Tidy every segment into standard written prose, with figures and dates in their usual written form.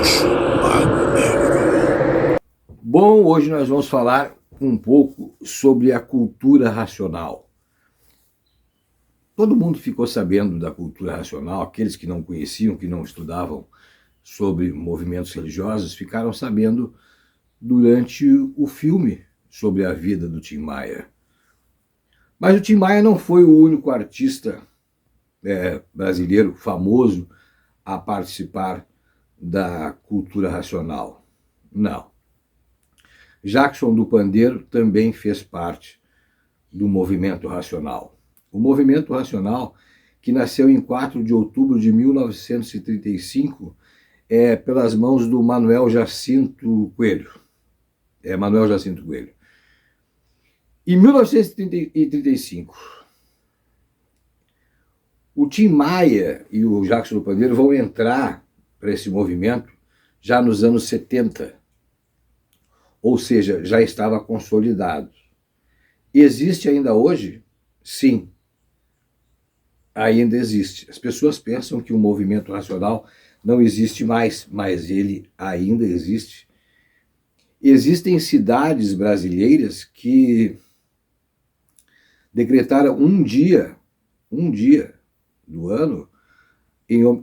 Mago Negro. Bom, hoje nós vamos falar um pouco sobre a cultura racional. Todo mundo ficou sabendo da cultura racional, aqueles que não conheciam, que não estudavam sobre movimentos religiosos, ficaram sabendo durante o filme sobre a vida do Tim Maia. Mas o Tim Maia não foi o único artista brasileiro famoso a participar da cultura racional. Não. Jackson do Pandeiro também fez parte do movimento racional. O movimento racional, que nasceu em 4 de outubro de 1935, pelas mãos do Manuel Jacinto Coelho. Manuel Jacinto Coelho. Em 1935, o Tim Maia e o Jackson do Pandeiro vão entrar para esse movimento já nos anos 70. Ou seja, já estava consolidado. Existe ainda hoje? Sim, ainda existe. As pessoas pensam que o movimento racional não existe mais, mas ele ainda existe. Existem cidades brasileiras que decretaram um dia do ano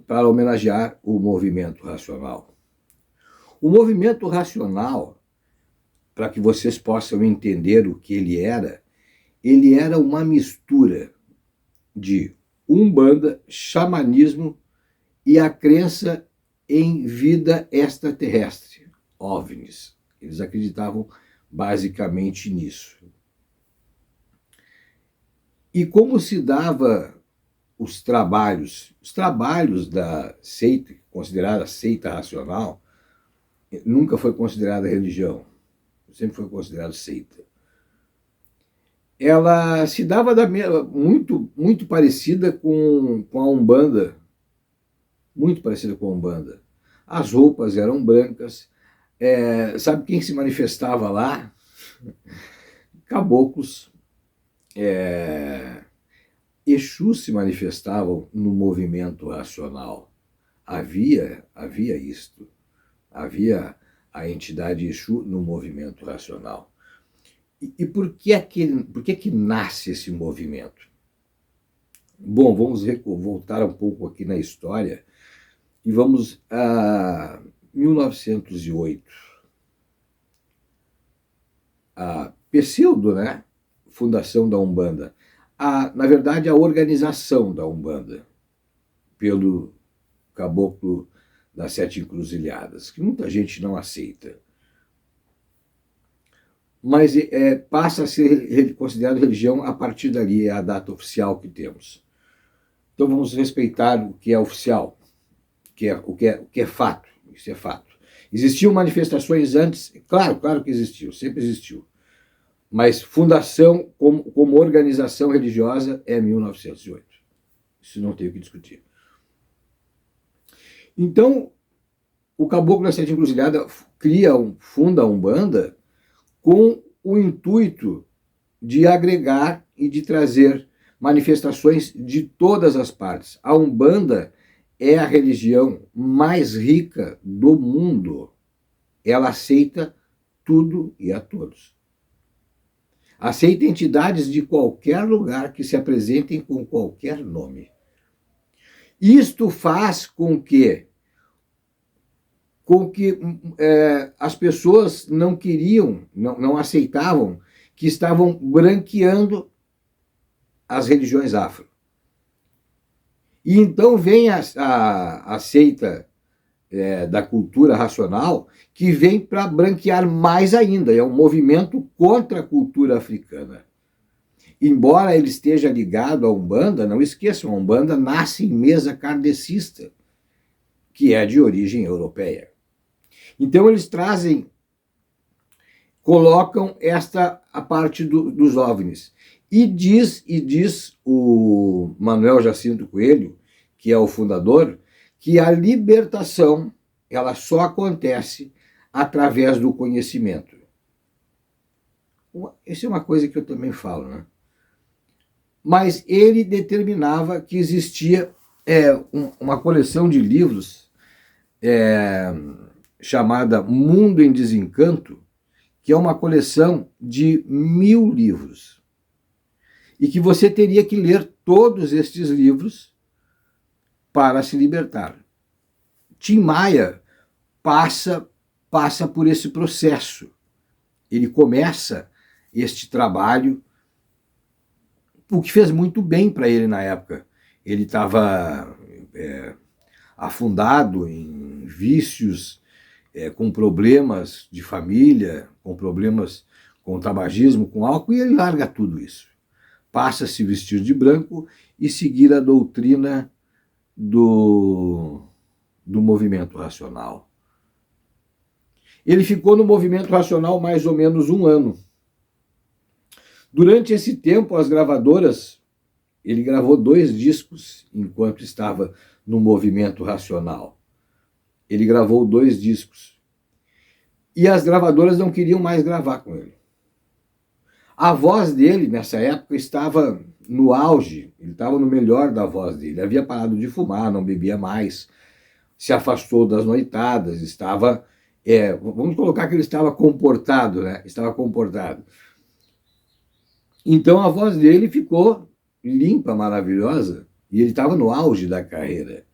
para homenagear o movimento racional. O movimento racional, para que vocês possam entender o que ele era uma mistura de umbanda, xamanismo e a crença em vida extraterrestre, OVNIs. Eles acreditavam basicamente nisso. E como se dava os trabalhos da seita, considerada seita racional, nunca foi considerada religião, sempre foi considerada seita. Ela se dava muito parecida com a Umbanda, muito parecida com a Umbanda. As roupas eram brancas. Sabe quem se manifestava lá? Caboclos. Exus se manifestavam no movimento racional. Havia isto. Havia a entidade Exu no movimento racional. E por que nasce esse movimento? Bom, vamos voltar um pouco aqui na história e vamos a 1908. A pseudo, fundação da Umbanda. Na verdade, a organização da Umbanda pelo Caboclo das Sete Encruzilhadas, que muita gente não aceita. Mas passa a ser considerado religião a partir dali, é a data oficial que temos. Então vamos respeitar o que é oficial, o que é fato, isso é fato. Existiam manifestações antes? Claro que existiu, sempre existiu. Mas fundação como organização religiosa é 1908. Isso não tem o que discutir. Então, o Caboclo da Sete Encruzilhadas funda a Umbanda com o intuito de agregar e de trazer manifestações de todas as partes. A Umbanda é a religião mais rica do mundo. Ela aceita tudo e a todos. Aceita entidades de qualquer lugar que se apresentem com qualquer nome. Isto faz com que as pessoas não queriam, não aceitavam, que estavam branqueando as religiões afro. E então vem a seita da cultura racional, que vem para branquear mais ainda. É um movimento contra a cultura africana. Embora ele esteja ligado à Umbanda, não esqueçam, a Umbanda nasce em mesa kardecista, que é de origem europeia. Então eles colocam a parte dos OVNIs. E diz o Manuel Jacinto Coelho, que é o fundador, que a libertação ela só acontece através do conhecimento. Isso é uma coisa que eu também falo, Mas ele determinava que existia uma coleção de livros chamada Mundo em Desencanto, que é uma coleção de 1000 livros. E que você teria que ler todos estes livros para se libertar. Tim Maia passa por esse processo. Ele começa este trabalho, o que fez muito bem para ele na época. Ele estava afundado em vícios, com problemas de família, com problemas com tabagismo, com álcool, e ele larga tudo isso. Passa a se vestir de branco e seguir a doutrina do movimento racional. Ele ficou no movimento racional mais ou menos 1 ano. Durante esse tempo, as gravadoras, ele gravou 2 discos enquanto estava no movimento racional. Ele gravou 2 discos. E as gravadoras não queriam mais gravar com ele. A voz dele, nessa época, estava no auge, ele estava no melhor da voz dele. Ele havia parado de fumar, não bebia mais, se afastou das noitadas, estava... vamos colocar que ele estava comportado, né? Estava comportado. Então a voz dele ficou limpa, maravilhosa, e ele estava no auge da carreira.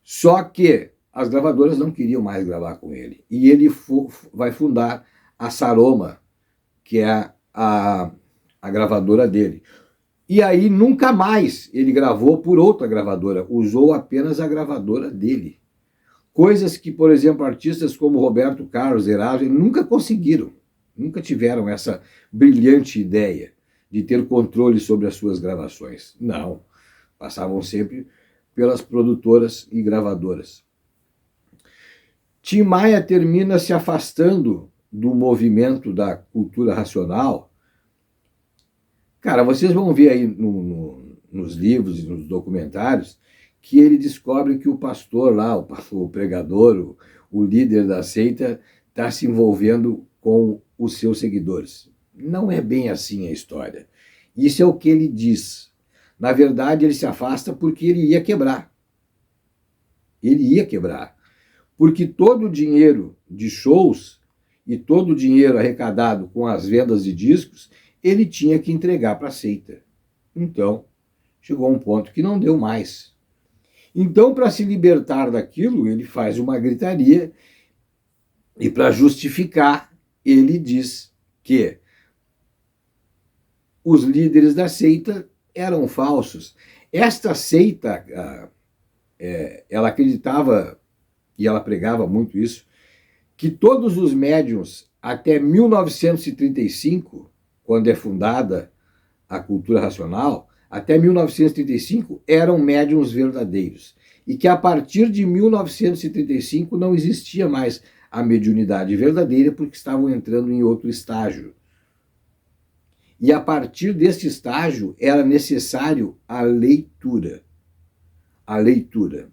Só que as gravadoras não queriam mais gravar com ele. E ele vai fundar a Saroma, que é a gravadora dele. E aí nunca mais ele gravou por outra gravadora, usou apenas a gravadora dele. Coisas que, por exemplo, artistas como Roberto Carlos, Erasmo, nunca conseguiram, nunca tiveram essa brilhante ideia de ter controle sobre as suas gravações. Não, passavam sempre pelas produtoras e gravadoras. Tim Maia termina se afastando do movimento da cultura racional. Cara, vocês vão ver aí nos livros e nos documentários que ele descobre que o pastor lá, o pregador, o líder da seita, está se envolvendo com os seus seguidores. Não é bem assim a história. Isso é o que ele diz. Na verdade, ele se afasta porque ele ia quebrar. Ele ia quebrar. Porque todo o dinheiro de shows e todo o dinheiro arrecadado com as vendas de discos, ele tinha que entregar para a seita. Então, chegou a um ponto que não deu mais. Então, para se libertar daquilo, ele faz uma gritaria e, para justificar, ele diz que os líderes da seita eram falsos. Esta seita, ela acreditava, e ela pregava muito isso, que todos os médiuns, até 1935, quando é fundada a cultura racional, até 1935 eram médiuns verdadeiros. E que a partir de 1935 não existia mais a mediunidade verdadeira porque estavam entrando em outro estágio. E a partir desse estágio era necessário a leitura. A leitura.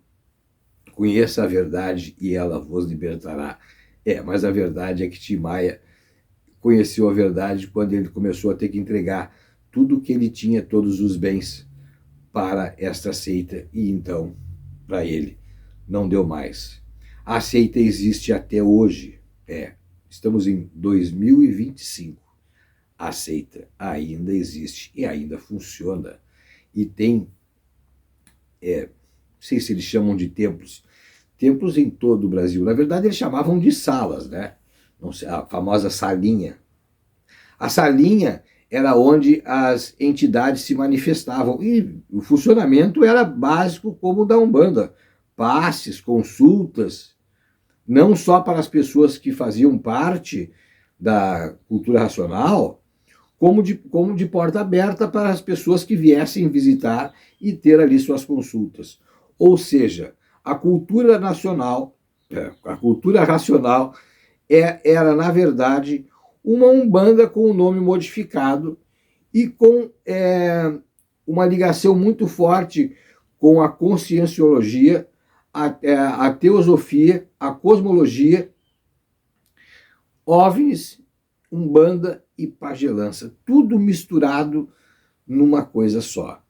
Conheça a verdade e ela vos libertará. Mas a verdade é que Tim Maia conheceu a verdade quando ele começou a ter que entregar tudo que ele tinha, todos os bens, para esta seita, e então, para ele, não deu mais. A seita existe até hoje. Estamos em 2025. A seita ainda existe e ainda funciona. E tem, não sei se eles chamam de templos em todo o Brasil. Na verdade, eles chamavam de salas, né? Não sei, a famosa salinha. A salinha era onde as entidades se manifestavam. E o funcionamento era básico como o da Umbanda. Passes, consultas, não só para as pessoas que faziam parte da cultura racional, como de porta aberta para as pessoas que viessem visitar e ter ali suas consultas. Ou seja, a cultura racional era, na verdade, uma Umbanda com o nome modificado e com uma ligação muito forte com a conscienciologia, a teosofia, a cosmologia, OVNIs, Umbanda e pagelança, tudo misturado numa coisa só.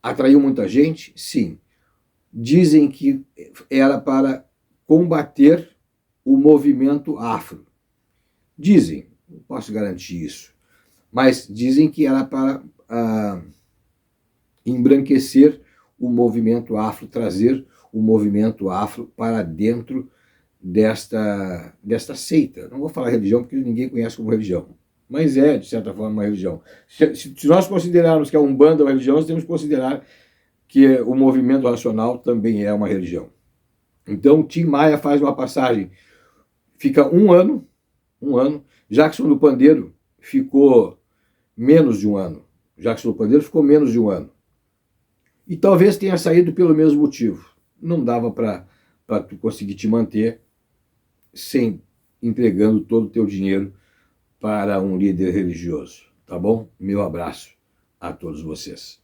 Atraiu muita gente? Sim. Dizem que era para combater o movimento afro. Dizem, não posso garantir isso, mas dizem que era para embranquecer o movimento afro, trazer o movimento afro para dentro desta seita. Não vou falar religião porque ninguém conhece como religião, mas é, de certa forma, uma religião. Se nós considerarmos que a Umbanda é uma religião, nós temos que considerar que o movimento racional também é uma religião. Então, Tim Maia faz uma passagem, fica um ano, Jackson do Pandeiro ficou menos de um ano. Jackson do Pandeiro ficou menos de um ano. E talvez tenha saído pelo mesmo motivo. Não dava para tu conseguir te manter sem entregando todo o teu dinheiro para um líder religioso. Tá bom? Meu abraço a todos vocês.